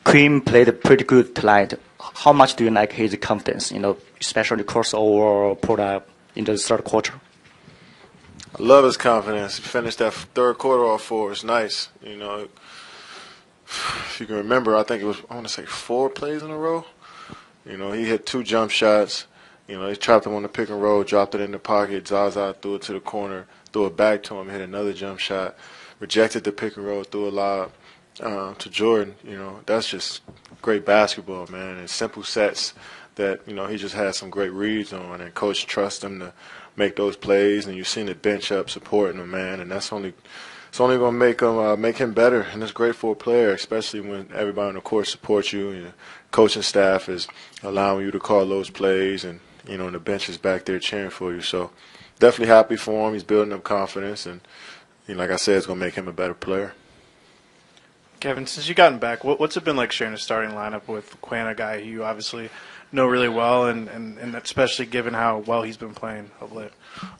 Quinn played pretty good tonight. How much do you like his confidence, especially crossover product in the third quarter? I love his confidence. He finished that third quarter off for us. Nice. If you can remember, I think it was, I want to say 4 plays in a row. He hit 2 jump shots. He trapped him on the pick and roll, dropped it in the pocket. Zaza threw it to the corner, threw it back to him, hit another jump shot, rejected the pick and roll, threw a lob to Jordan. That's just great basketball, man. And simple sets that, he just had some great reads on. And coach trusts him to make those plays. And you've seen the bench up supporting him, man. And it's only going to make him better. And it's great for a player, especially when everybody on the court supports you. And the coaching staff is allowing you to call those plays. And, the bench is back there cheering for you. So definitely happy for him. He's building up confidence. And, like I said, it's going to make him a better player. Kevin, since you've gotten back, what's it been like sharing a starting lineup with Quinn, a guy who you obviously know really well, and especially given how well he's been playing of late?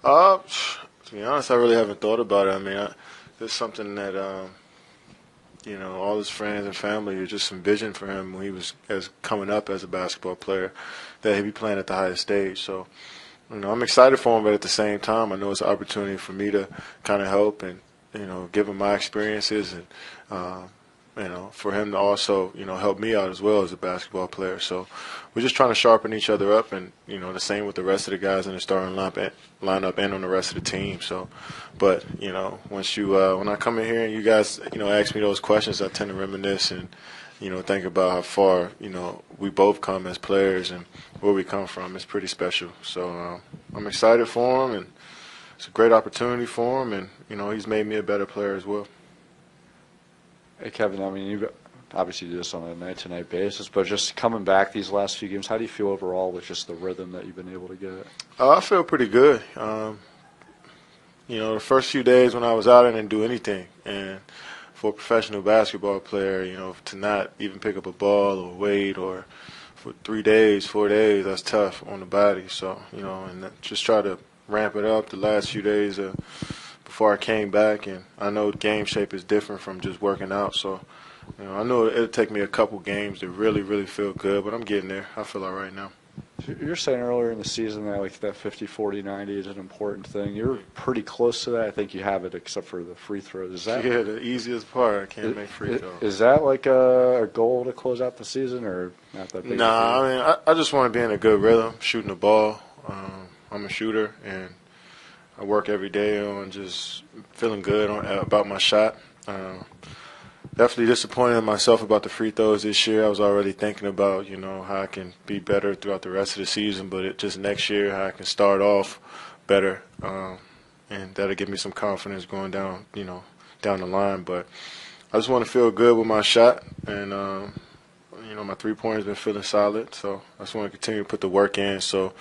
To be honest, I really haven't thought about it. I mean, there's something that, all his friends and family are just envisioned for him when he was coming up as a basketball player, that he'd be playing at the highest stage. So, I'm excited for him, but at the same time, I know it's an opportunity for me to kind of help and, give him my experiences and, for him to also, help me out as well as a basketball player. So we're just trying to sharpen each other up and, the same with the rest of the guys in the starting lineup and on the rest of the team. So, but, once when I come in here and you guys, ask me those questions, I tend to reminisce and, think about how far, we both come as players and where we come from. It's pretty special. So I'm excited for him, and it's a great opportunity for him, and, he's made me a better player as well. Hey, Kevin, I mean, you obviously do this on a night-to-night basis, but just coming back these last few games, how do you feel overall with just the rhythm that you've been able to get? I feel pretty good. The first few days when I was out, I didn't do anything. And for a professional basketball player, to not even pick up a ball or weight or for 3 days, 4 days, that's tough on the body. So, and just try to ramp it up the last few days before I came back, and I know game shape is different from just working out. So, I know it'll take me a couple games to really, really feel good, but I'm getting there. I feel all right now. You're saying earlier in the season that that 50, 40, 90 is an important thing. You're pretty close to that. I think you have it except for the free throws. Is that the easiest part? I can't make free throws. Is that like a goal to close out the season, or not that big? Nah, I mean, I just want to be in a good rhythm, shooting the ball. I'm a shooter, and I work every day on just feeling good about my shot. Definitely disappointed in myself about the free throws this year. I was already thinking about, how I can be better throughout the rest of the season, but just next year, how I can start off better. And that'll give me some confidence going down, down the line. But I just want to feel good with my shot. And, my three-pointer's been feeling solid. So I just want to continue to put the work in so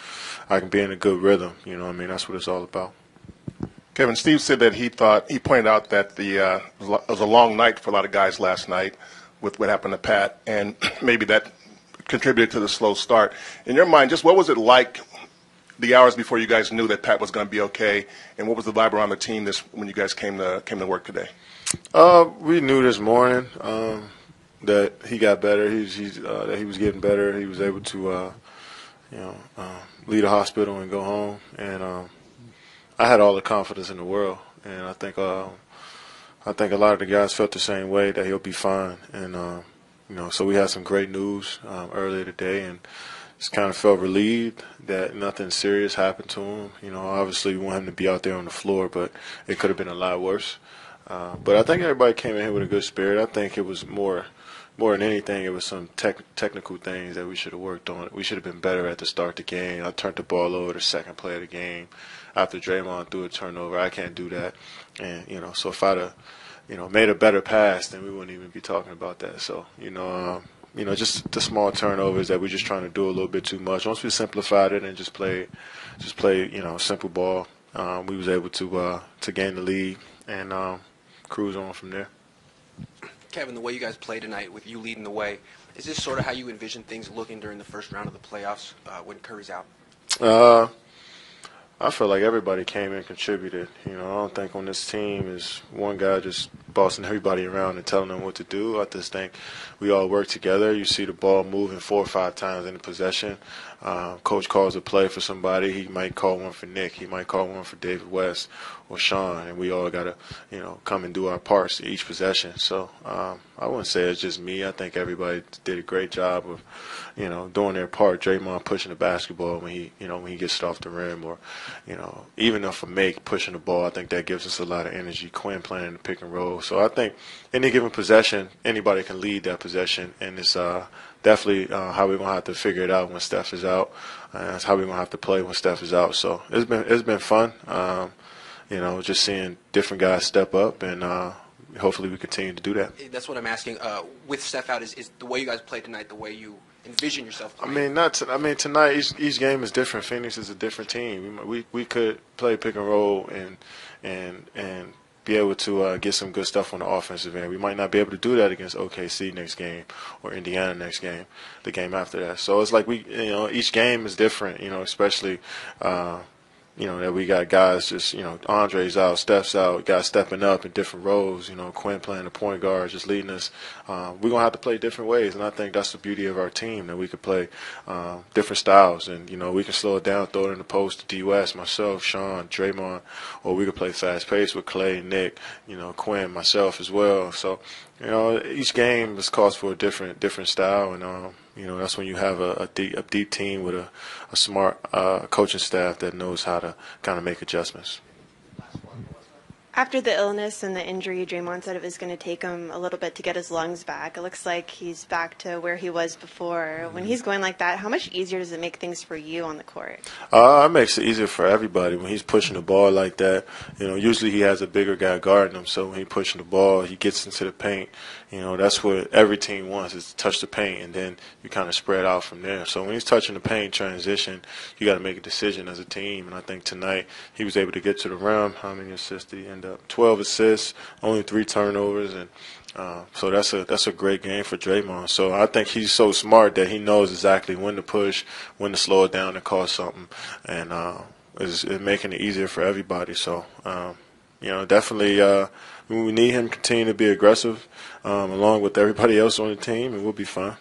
I can be in a good rhythm. That's what it's all about. Kevin, Steve said that he pointed out that it was a long night for a lot of guys last night with what happened to Pat, and maybe that contributed to the slow start. In your mind, just what was it like the hours before you guys knew that Pat was going to be okay, and what was the vibe around the team when you guys came to work today? We knew this morning that he got better. That he was getting better. He was able to, leave the hospital and go home, and I had all the confidence in the world, and I think a lot of the guys felt the same way, that he'll be fine. And so we had some great news earlier today, and just kind of felt relieved that nothing serious happened to him. Obviously we want him to be out there on the floor, but it could have been a lot worse. But I think everybody came in here with a good spirit. I think it was more than anything, it was some technical things that we should have worked on. We should have been better at the start of the game. I turned the ball over the second play of the game after Draymond threw a turnover. I can't do that. And, so if I'd have, made a better pass, then we wouldn't even be talking about that. So, just the small turnovers that we're just trying to do a little bit too much. Once we simplified it and just play, simple ball, we was able to gain the lead and cruise on from there. Kevin, the way you guys play tonight with you leading the way, is this sort of how you envision things looking during the first round of the playoffs when Curry's out? I feel like everybody came and contributed. You know, I don't think on this team is one guy just bossing everybody around and telling them what to do. I just think we all work together. You see the ball moving 4 or 5 times in the possession. Coach calls a play for somebody. He might call one for Nick. He might call one for David West or Sean, and we all got to, come and do our parts each possession. So I wouldn't say it's just me. I think everybody did a great job of, doing their part. Draymond pushing the basketball when he gets it off the rim, or, even if a make pushing the ball, I think that gives us a lot of energy. Quinn playing in the pick and roll. So I think any given possession, anybody can lead that possession, and it's definitely how we're gonna have to figure it out when Steph is out. That's how we're gonna have to play when Steph is out. So it's been fun. Just seeing different guys step up, and hopefully we continue to do that. That's what I'm asking. With Steph out, is the way you guys played tonight the way you envision yourself playing? Tonight each game is different. Phoenix is a different team. We could play pick and roll and be able to get some good stuff on the offensive end. We might not be able to do that against OKC next game or Indiana next game, the game after that. So it's like each game is different, especially that we got guys just, Andre's out, Steph's out, guys stepping up in different roles, Quinn playing the point guard, just leading us. We're going to have to play different ways, and I think that's the beauty of our team, that we could play different styles, and, we can slow it down, throw it in the post to D-West, myself, Sean, Draymond, or we could play fast-paced with Clay, Nick, Quinn, myself as well. So, each game is calls for a different style, and that's when you have a deep team with a smart coaching staff that knows how to kind of make adjustments. After the illness and the injury, Draymond said it was going to take him a little bit to get his lungs back. It looks like he's back to where he was before. When he's going like that, how much easier does it make things for you on the court? It makes it easier for everybody. When he's pushing the ball like that, usually he has a bigger guy guarding him. So when he's pushing the ball, he gets into the paint. That's what every team wants, is to touch the paint, and then you kind of spread out from there. So when he's touching the paint transition, you got to make a decision as a team. And I think tonight he was able to get to the rim. How many assists did he end up? 12 assists, only 3 turnovers, and so that's a great game for Draymond. So I think he's so smart that he knows exactly when to push, when to slow it down and cause something, and is making it easier for everybody. So definitely we need him to continue to be aggressive along with everybody else on the team, and we'll be fine.